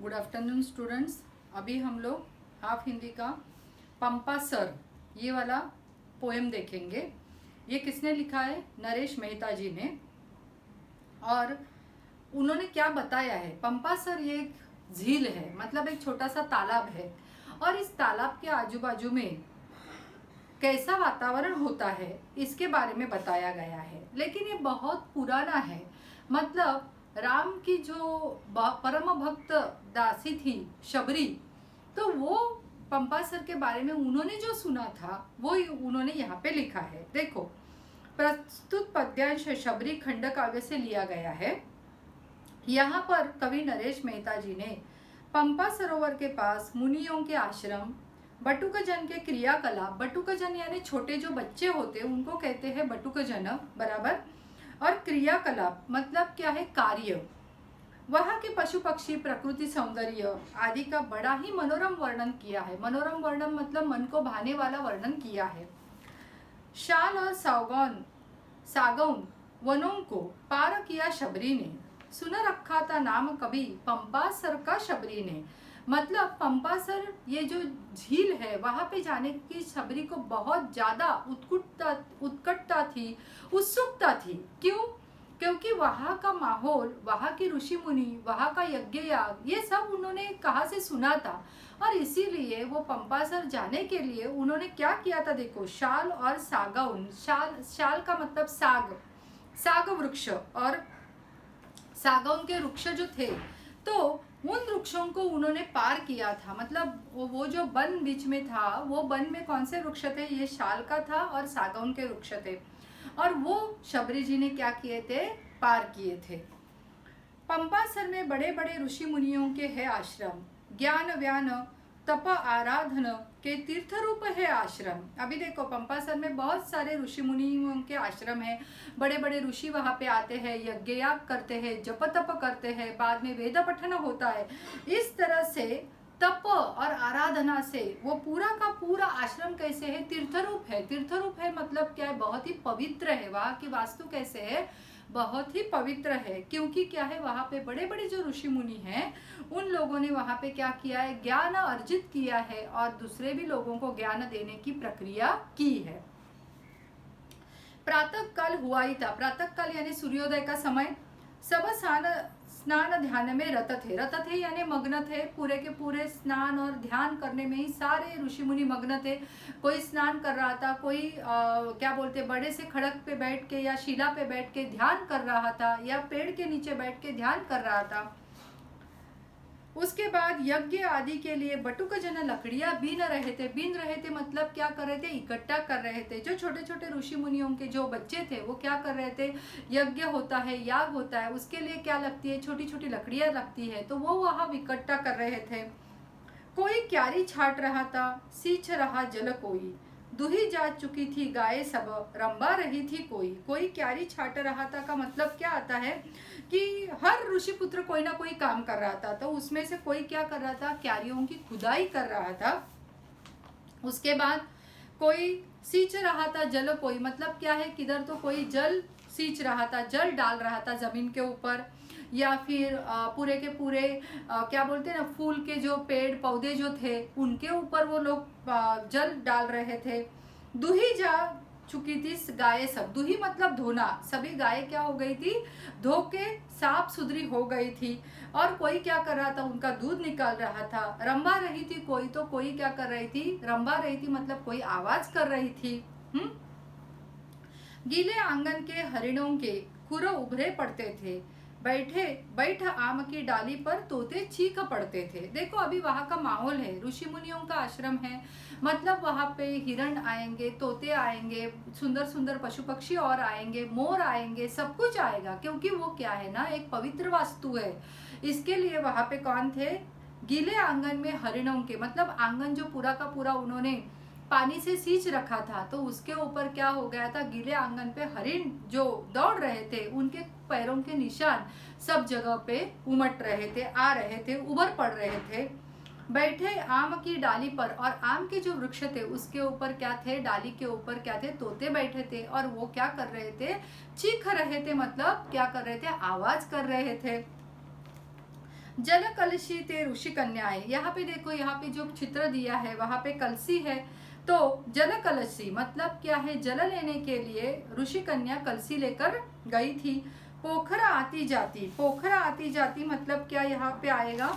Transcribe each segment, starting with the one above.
Good afternoon students. अभी हम लोग हाफ हिंदी का पंपा सर ये वाला पोएम देखेंगे। ये किसने लिखा है? नरेश मेहता जी ने। और उन्होंने क्या बताया है, पंपा सर ये एक झील है, मतलब एक छोटा सा तालाब है। और इस तालाब के आजू बाजू में कैसा वातावरण होता है इसके बारे में बताया गया है। लेकिन ये बहुत पुराना है। मतलब राम की जो परम भक्त दासी थी शबरी, तो वो पंपा सर के बारे में उन्होंने जो सुना था वो उन्होंने यहाँ पे लिखा है। देखो, प्रस्तुत पद्यांश शबरी खंड काव्य से लिया गया है। यहाँ पर कवि नरेश मेहता जी ने पंपा सरोवर के पास मुनियों के आश्रम, बटुकजन के क्रियाकलाप, बटुकजन यानी छोटे जो बच्चे होते हैं उनको कहते हैं बटुकजन, बराबर। और क्रियाकलाप मतलब क्या है? कार्य। वहाँ के पशु पक्षी, प्रकृति सौंदर्य आदि का बड़ा ही मनोरम वर्णन किया है। मनोरम वर्णन मतलब मन को भाने वाला वर्णन किया है। शाल और सागौन वनों को पार किया शबरी ने, सुन रखा था नाम कभी पंपा सर का शबरी ने। मतलब पंपा सर ये जो झील है वहां पे जाने की शबरी को बहुत ज्यादा उत्कटता थी, उत्सुकता थी। क्यों? क्योंकि वहाँ का माहौल, वहाँ की ऋषि मुनि, वहाँ का यज्ञ याग, ये सब उन्होंने कहाँ से सुना था। और इसीलिए वो पंपा सर जाने के लिए उन्होंने क्या किया था? देखो, शाल और सागौन, शाल का मतलब साग वृक्ष, और सागौन के वृक्ष जो थे, तो उन वृक्षों को उन्होंने पार किया था। मतलब वो जो वन बीच में था, वो वन में कौन से वृक्ष थे? ये शाल का था और सागौन के वृक्ष थे। और वो शबरी जी ने क्या किए थे? पार किए थे। पंपा सर में बड़े बड़े ऋषि मुनियों के है आश्रम, ज्ञान व्यान तप आराधन के तीर्थ रूप है आश्रम। अभी देखो, पंपा सर में बहुत सारे ऋषि मुनियों के आश्रम है। बड़े बड़े ऋषि वहाँ पे आते हैं, यज्ञ याग करते हैं, जप तप करते हैं, बाद में वेद पठन होता है। इस तरह से तप और आराधना से वो पूरा का पूरा आश्रम कैसे है? तीर्थरूप है। तीर्थरूप है मतलब क्या है? बहुत ही पवित्र है। वहाँ की वास्तु कैसे है? बहुत ही पवित्र है। क्योंकि क्या है, वहाँ पे बड़े बड़े जो ऋषि मुनि हैं उन लोगों ने वहाँ पे क्या किया है? ज्ञान अर्जित किया है और दूसरे भी लोगों को ज्ञान देने की प्रक्रिया की है। प्रातः काल हुआ ही था। प्रातः काल यानी सूर्योदय का समय। सब स्नान ध्यान में रत थे यानी मग्न थे। पूरे के पूरे स्नान और ध्यान करने में ही सारे ऋषि मुनि मग्न थे। कोई स्नान कर रहा था, कोई क्या बोलते, बड़े से खड़क पे बैठ के या शिला पे बैठ के ध्यान कर रहा था, या पेड़ के नीचे बैठ के ध्यान कर रहा था। उसके बाद यज्ञ आदि के लिए बटुकजन लकड़ियां बीन रहे थे मतलब क्या कर रहे थे? इकट्ठा कर रहे थे। जो छोटे छोटे ऋषि मुनियों के जो बच्चे थे वो क्या कर रहे थे? यज्ञ होता है, याग होता है, उसके लिए क्या लगती है? छोटी छोटी लकड़ियां लगती है, तो वो वहां इकट्ठा कर रहे थे। कोई क्यारी छाट रहा था, सींच रहा जल कोई, दुही जा चुकी थी गाय सब, रंबा रही थी कोई क्यारी छाट रहा था का मतलब क्या आता है कि हर ऋषि पुत्र कोई ना कोई काम कर रहा था। तो उसमें से कोई क्या कर रहा था? क्यारियों की खुदाई कर रहा था। उसके बाद कोई सींच रहा था जल कोई, मतलब क्या है? किधर तो कोई जल सींच रहा था, जल डाल रहा था जमीन के ऊपर, या फिर पूरे के पूरे क्या बोलते हैं ना, फूल के जो पेड़ पौधे जो थे उनके ऊपर वो लोग जल डाल रहे थे। दूही जा चुकी थी गाय सब, दूही मतलब धोना, सभी गाय क्या हो गई थी? धो के साफ सुथरी हो गई थी। और कोई क्या कर रहा था? उनका दूध निकाल रहा था। रंबा रही थी कोई, तो कोई क्या कर रही थी? रंबा रही थी मतलब कोई आवाज कर रही थी। गीले आंगन के हरिणों के खुर उभरे पड़ते थे, बैठ आम की डाली पर तोते चीख पड़ते थे। देखो, अभी वहाँ का माहौल है, ऋषि मुनियों का आश्रम है, मतलब वहाँ पे हिरण आएंगे, तोते आएंगे, सुंदर सुंदर पशु पक्षी और आएंगे, मोर आएंगे, सब कुछ आएगा। क्योंकि वो क्या है ना, एक पवित्र वास्तु है। इसके लिए वहाँ पे कौन थे? गीले आंगन में हरिणों के, मतलब आंगन जो पूरा का पूरा उन्होंने पानी से सींच रखा था, तो उसके ऊपर क्या हो गया था? गीले आंगन पे हरिण जो दौड़ रहे थे, उनके पैरों के निशान सब जगह पे उमट रहे थे, आ रहे थे, उभर पड़ रहे थे। बैठे आम की डाली पर, और आम के जो वृक्ष थे उसके ऊपर क्या थे? डाली के ऊपर क्या थे? तोते बैठे थे। और वो क्या कर रहे थे? चीख रहे थे, मतलब क्या कर रहे थे? आवाज कर रहे थे। जल कलशी ते ऋषि कन्याएं, यहाँ पे देखो, यहाँ पे जो चित्र दिया है वहां पे कलसी है, तो जल कलशी मतलब क्या है, जल लेने के लिए ऋषि कन्या कलसी लेकर गई थी। पोखरा आती जाती, पोखरा आती जाती मतलब क्या, यहाँ पे आएगा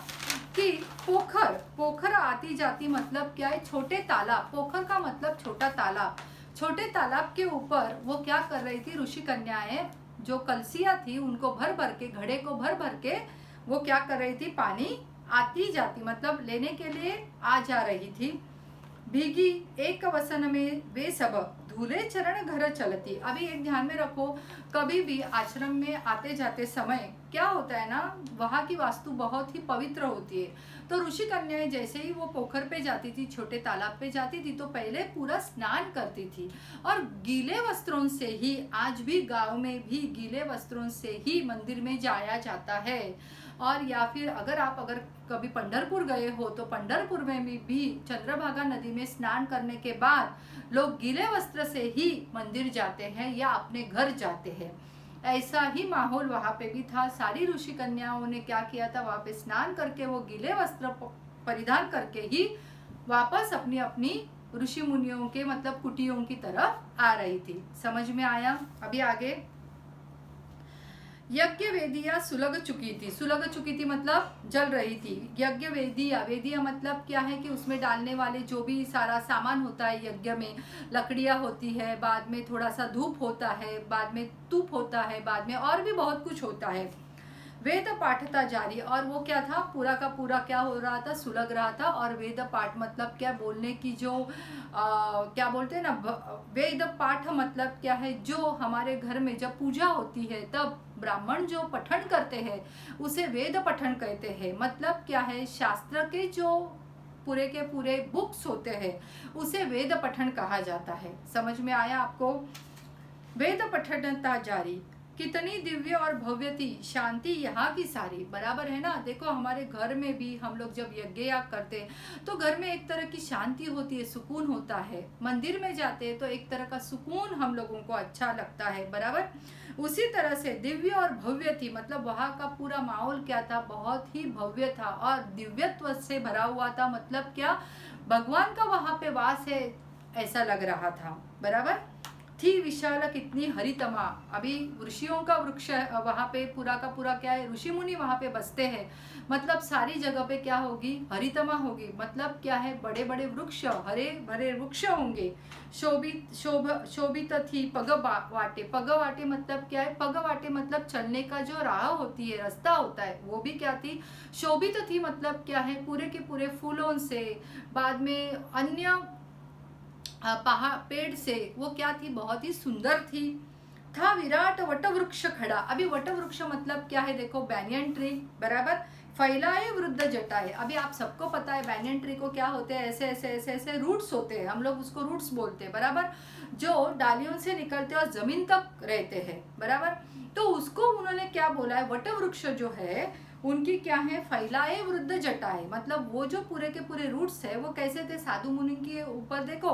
कि पोखर आती जाती मतलब क्या है, छोटे तालाब, पोखर का मतलब छोटा तालाब, छोटे तालाब के ऊपर वो क्या कर रही थी, ऋषि कन्याएं जो कलसियां थी उनको भर भर के, घड़े को भर भर के वो क्या कर रही थी, पानी आती जाती मतलब लेने के लिए आ जा रही थी। भीगी एक वसन में वे सब धूले चरण घर चलती। अभी एक ध्यान में रखो, कभी भी आश्रम में आते जाते समय क्या होता है ना, वहाँ की वास्तु बहुत ही पवित्र होती है। तो ऋषि कन्याएं जैसे ही वो पोखर पे जाती थी, छोटे तालाब पे जाती थी, तो पहले पूरा स्नान करती थी और गीले वस्त्रों से ही, आज भी गांव में भी गीले वस्त्रों से ही मंदिर में जाया जाता है। और या फिर अगर कभी पंढरपुर गए हो तो पंढरपुर में भी चंद्रभागा नदी में स्नान करने के बाद लोग गीले वस्त्र से ही मंदिर जाते हैं या अपने घर जाते हैं। ऐसा ही माहौल वहाँ पे भी था। सारी ऋषि कन्याओं ने क्या किया था, वहाँ पे स्नान करके वो गीले वस्त्र परिधान करके ही वापस अपनी अपनी ऋषि मुनियों के मतलब कुटियों की तरफ आ रही थी। समझ में आया? अभी आगे, यज्ञ वेदिया सुलग चुकी थी, सुलग चुकी थी मतलब जल रही थी। यज्ञ वेदिया, वेदिया मतलब क्या है कि उसमें डालने वाले जो भी सारा सामान होता है यज्ञ में, लकड़ियां होती है, बाद में थोड़ा सा धूप होता है, बाद में तूप होता है, बाद में और भी बहुत कुछ होता है। वेद पाठता जारी, और वो क्या था, पूरा का पूरा क्या हो रहा था, सुलग रहा था। और वेद पाठ मतलब क्या, बोलने की जो क्या बोलते हैं ना, वेद पाठ मतलब क्या है, जो हमारे घर में जब पूजा होती है तब ब्राह्मण जो पठन करते हैं उसे वेद पठन कहते हैं। मतलब क्या है, शास्त्र के जो पूरे के पूरे बुक्स होते हैं उसे वेद पठन कहा जाता है। समझ में आया आपको? वेद पठनता जारी, कितनी दिव्य और भव्य थी शांति यहाँ की सारी। बराबर है ना? देखो हमारे घर में भी हम लोग जब यज्ञ याग करते हैं तो घर में एक तरह की शांति होती है, सुकून होता है। मंदिर में जाते हैं तो एक तरह का सुकून हम लोगों को अच्छा लगता है। बराबर, उसी तरह से दिव्य और भव्य थी मतलब वहाँ का पूरा माहौल क्या था, बहुत ही भव्य था और दिव्यत्व से भरा हुआ था। मतलब क्या, भगवान का वहाँ पे वास है ऐसा लग रहा था। बराबर, थी विशाल कितनी हरितमा, अभी ऋषियों का वृक्ष वहाँ पे पूरा का पूरा क्या है, ऋषि मुनि वहाँ पे बसते हैं। मतलब सारी जगह पे क्या होगी, हरितमा होगी। मतलब क्या है, बड़े बड़े वृक्ष, हरे भरे वृक्ष होंगे। शोभित थी पग वाटे, पग वाटे मतलब क्या है, पग वाटे मतलब चलने का जो राह होती है, रास्ता होता है, वो भी क्या थी, शोभित थी। मतलब क्या है, पूरे के पूरे फूलों से, बाद में अन्य पहाड़ पेड़ से, वो क्या थी, बहुत ही सुंदर थी। था विराट वटवृक्ष खड़ा, अभी वटवृक्ष मतलब क्या है, देखो बैनियन ट्री। बराबर, फैलाए वृद्ध जटाए, अभी आप सबको पता है बैनियन ट्री को क्या होते हैं, ऐसे ऐसे ऐसे ऐसे रूट्स होते हैं, हम लोग उसको रूट्स बोलते हैं। बराबर, जो डालियों से निकलते और जमीन तक रहते हैं। बराबर, तो उसको उन्होंने क्या बोला है, वटवृक्ष जो है उनकी क्या है, फैलाए वृद्ध जटाए, मतलब वो जो पूरे के पूरे रूट्स है वो कैसे थे, साधु मुनि के ऊपर देखो,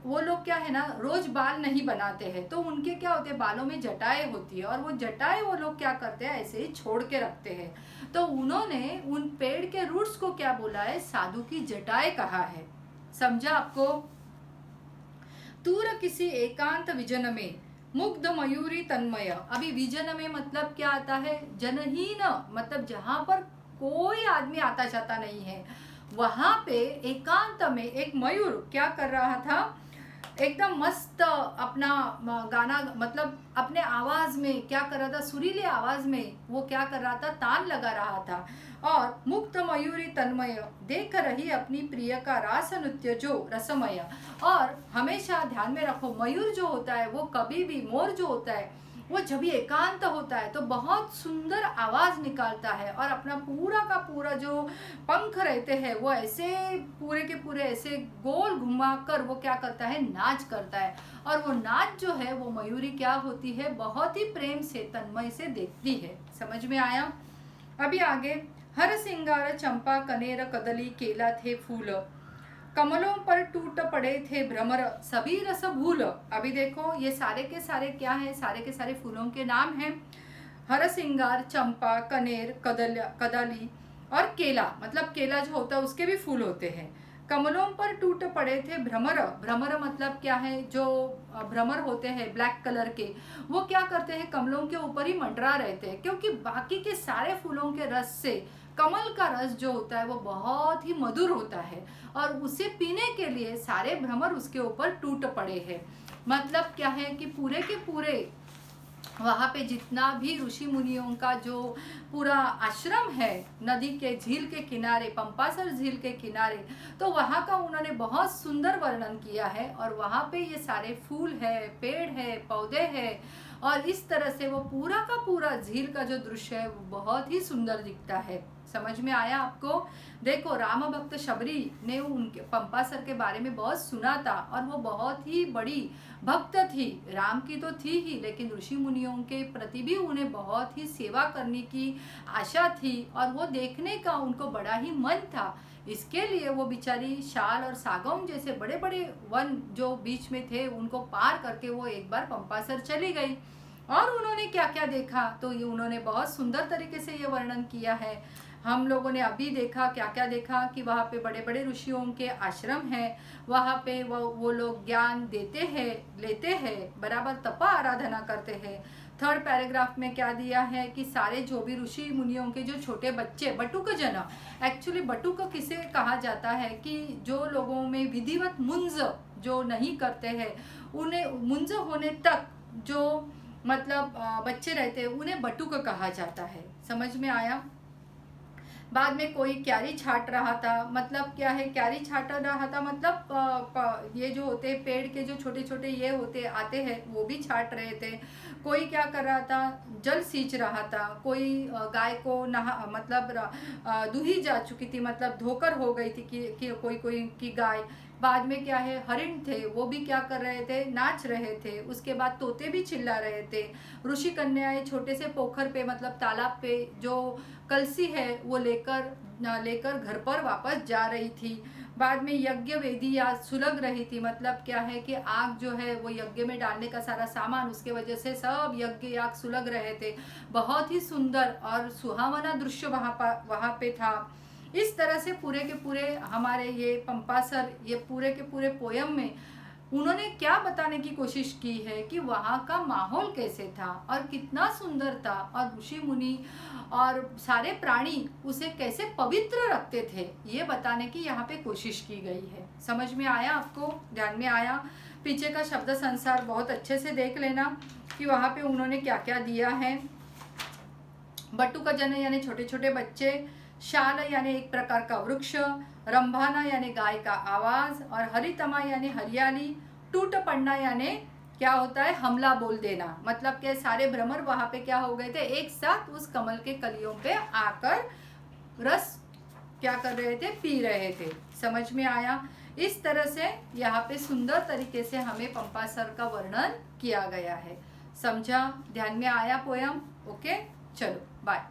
वो लोग क्या है ना, रोज बाल नहीं बनाते हैं, तो उनके क्या होते हैं, बालों में जटाएं होती है, और वो जटाएं वो लोग क्या करते हैं, ऐसे ही छोड़ के रखते हैं। तो उन्होंने उन पेड़ के रूट्स को क्या बोला है, साधु की जटाएं कहा है। समझा आपको? दूर किसी एकांत विजन में मुग्ध मयूरी तन्मय, अभी विजन में मतलब क्या आता है, जनहीन, मतलब जहां पर कोई आदमी आता जाता नहीं है, वहां पे एकांत में एक मयूर क्या कर रहा था, एकदम मस्त अपना गाना, मतलब अपने आवाज में क्या कर रहा था, सुरीले आवाज में वो क्या कर रहा था, तान लगा रहा था। और मुक्त मयूरी तन्मय देख रही अपनी प्रिय का रास नृत्य जो रसमय, और हमेशा ध्यान में रखो, मयूर जो होता है वो कभी भी, मोर जो होता है वो जब भी एकांत होता है तो बहुत सुंदर आवाज निकालता है, और अपना पूरा का पूरा जो पंख रहते हैं वो ऐसे पूरे के पूरे ऐसे गोल घुमाकर वो क्या करता है, नाच करता है। और वो नाच जो है वो मयूरी क्या होती है, बहुत ही प्रेम से, तन्मय से देखती है। समझ में आया? अभी आगे, हर सिंगार चंपा कनेर कदली केला थे फूल, कमलों पर टूट पड़े थे भ्रमर सभी रस भूल। अभी देखो ये सारे के सारे क्या है, सारे के सारे फूलों के नाम हैं। हर सिंगार, चंपा, कनेर, कदली, और केला, मतलब केला जो होता है उसके भी फूल होते हैं। कमलों पर टूट पड़े थे भ्रमर। भ्रमर मतलब क्या है, जो भ्रमर होते हैं ब्लैक कलर के, वो क्या करते हैं, कमलों के ऊपर ही मंडरा रहते हैं, क्योंकि बाकी के सारे फूलों के रस से कमल का रस जो होता है वो बहुत ही मधुर होता है, और उसे पीने के लिए सारे भ्रमर उसके ऊपर टूट पड़े हैं। मतलब क्या है कि पूरे के पूरे वहाँ पे जितना भी ऋषि मुनियों का जो पूरा आश्रम है नदी के झील के किनारे, पंपासर झील के किनारे, तो वहाँ का उन्होंने बहुत सुंदर वर्णन किया है। और वहाँ पे ये सारे फूल है, पेड़ है, पौधे हैं, और इस तरह से वो पूरा का पूरा झील का जो दृश्य है वो बहुत ही सुंदर दिखता है। समझ में आया आपको? देखो, राम भक्त शबरी ने उनके पंपासर के बारे में बहुत सुना था, और वो बहुत ही बड़ी भक्त थी, राम की तो थी ही, लेकिन ऋषि मुनियों के प्रति भी उन्हें बहुत ही सेवा करने की आशा थी, और वो देखने का उनको बड़ा ही मन था। इसके लिए वो बेचारी शाल और सागौन जैसे बड़े बड़े वन जो बीच में थे उनको पार करके वो एक बार पंपासर चली गई। और उन्होंने क्या क्या देखा, तो ये उन्होंने बहुत सुंदर तरीके से ये वर्णन किया है। हम लोगों ने अभी देखा क्या क्या देखा, कि वहाँ पे बड़े बड़े ऋषियों के आश्रम हैं, वहाँ पे वो लोग ज्ञान देते हैं, लेते हैं, बराबर तपा आराधना करते हैं। थर्ड पैराग्राफ में क्या दिया है कि सारे जो भी ऋषि मुनियों के जो छोटे बच्चे, बटुक जन, एक्चुअली बटुक किसे कहा जाता है कि जो लोगों में विधिवत मुंज जो नहीं करते हैं, उन्हें मुंज होने तक जो मतलब बच्चे रहते हैं उन्हें बटुक कहा जाता है। समझ में आया? बाद में कोई क्यारी छाट रहा था, मतलब क्या है, क्यारी छाट रहा था मतलब ये जो होते हैं पेड़ के जो छोटे छोटे ये होते आते हैं वो भी छाट रहे थे। कोई क्या कर रहा था, जल सींच रहा था। कोई गाय को नहा मतलब दूही जा चुकी थी, मतलब धोकर हो गई थी कि कोई कोई की गाय। बाद में क्या है, हरिण थे, वो भी क्या कर रहे थे, नाच रहे थे। उसके बाद तोते भी चिल्ला रहे थे। ऋषि कन्याएं छोटे से पोखर पे मतलब तालाब पे जो कलसी है वो लेकर घर पर वापस जा रही थी। बाद में यज्ञ वेदी या सुलग रही थी, मतलब क्या है कि आग जो है वो यज्ञ में डालने का सारा सामान, उसके वजह से सब यज्ञ आग सुलग रहे थे। बहुत ही सुंदर और सुहावना दृश्य वहाँ पे था। इस तरह से पूरे के पूरे हमारे ये पंपासर, ये पूरे के पूरे पोयम में उन्होंने क्या बताने की कोशिश की है कि वहाँ का माहौल कैसे था और कितना सुंदर था, और ऋषि मुनि और सारे प्राणी उसे कैसे पवित्र रखते थे, ये बताने की यहाँ पे कोशिश की गई है। समझ में आया आपको? ध्यान में आया? पीछे का शब्द संसार बहुत अच्छे से देख लेना कि वहाँ पे उन्होंने क्या क्या दिया है। बटुक जन यानी छोटे छोटे बच्चे, शाल यानी एक प्रकार का वृक्ष, रंभाना यानी गाय का आवाज, और हरितमा यानी हरियाली, टूट पड़ना यानी क्या होता है, हमला बोल देना, मतलब के सारे भ्रमर वहां पे क्या हो गए थे, एक साथ उस कमल के कलियों पे आकर रस क्या कर रहे थे, पी रहे थे। समझ में आया? इस तरह से यहाँ पे सुंदर तरीके से हमें पंपासर का वर्णन किया गया है। समझा? ध्यान में आया पोयम? ओके, चलो बाय।